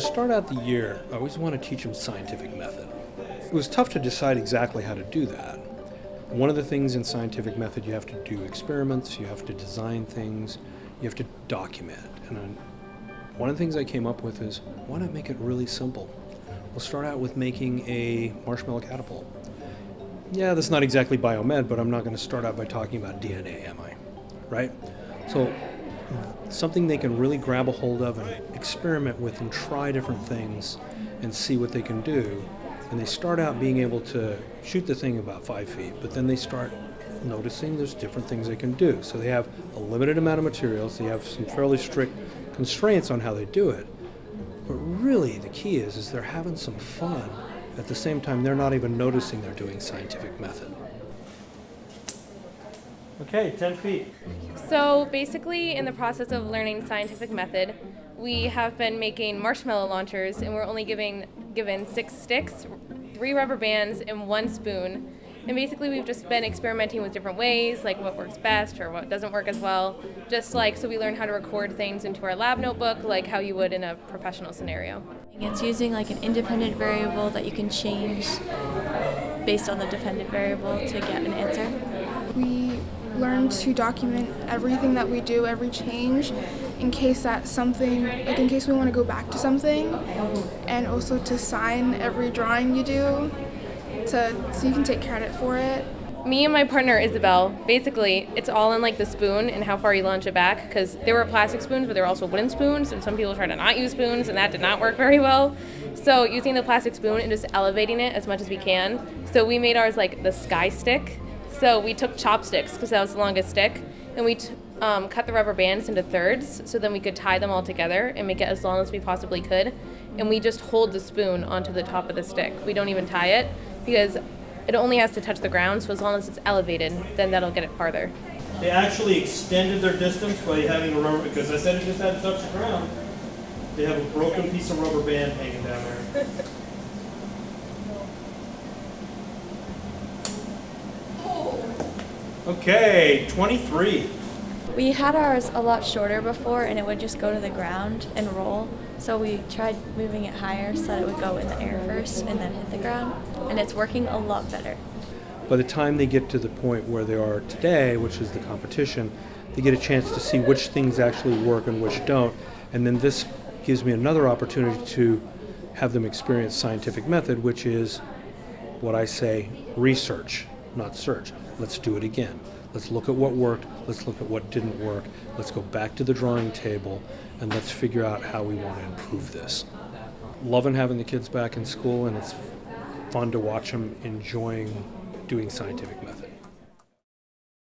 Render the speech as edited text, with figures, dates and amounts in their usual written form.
start out the year, I always want to teach them scientific method. It was tough to decide exactly how to do that. One of the things in scientific method, you have to do experiments, you have to design things, you have to document. And one of the things I came up with is, why not make it really simple? We'll start out with making a marshmallow catapult. Yeah, that's not exactly biomed, but I'm not going to start out by talking about DNA, am I? Right? So something they can really grab a hold of and experiment with and try different things and see what they can do. And they start out being able to shoot the thing about 5 feet, but then they start noticing there's different things they can do. So they have a limited amount of materials, they have some fairly strict constraints on how they do it. But really the key is they're having some fun. At the same time, they're not even noticing they're doing scientific method. Okay, 10 feet. So basically, in the process of learning scientific method, we have been making marshmallow launchers, and we're only given 6 sticks, 3 rubber bands, and 1 spoon. And basically, we've just been experimenting with different ways, like what works best or what doesn't work as well. Just like so we learn how to record things into our lab notebook, like how you would in a professional scenario. It's using like an independent variable that you can change based on the dependent variable to get an answer. We learn to document everything that we do, every change, in case that something, like in case we want to go back to something, and also to sign every drawing you do, so you can take credit for it. Me and my partner Isabel, basically, it's all in like the spoon and how far you launch it back, because there were plastic spoons, but there were also wooden spoons, and some people tried to not use spoons, and that did not work very well. So using the plastic spoon and just elevating it as much as we can. So we made ours like the sky stick. So we took chopsticks, because that was the longest stick, and we cut the rubber bands into thirds, so then we could tie them all together and make it as long as we possibly could. And we just hold the spoon onto the top of the stick. We don't even tie it, because it only has to touch the ground, so as long as it's elevated, then that'll get it farther. They actually extended their distance by having a rubber, because I said it just had to touch the ground. They have a broken piece of rubber band hanging down there. Okay, 23. We had ours a lot shorter before, and it would just go to the ground and roll. So we tried moving it higher so that it would go in the air first and then hit the ground, and it's working a lot better. By the time they get to the point where they are today, which is the competition, they get a chance to see which things actually work and which don't. And then this gives me another opportunity to have them experience scientific method, which is what I say, research, not search. Let's do it again. Let's look at what worked, let's look at what didn't work, let's go back to the drawing table, and let's figure out how we want to improve this. Loving having the kids back in school, and it's fun to watch them enjoying doing scientific method.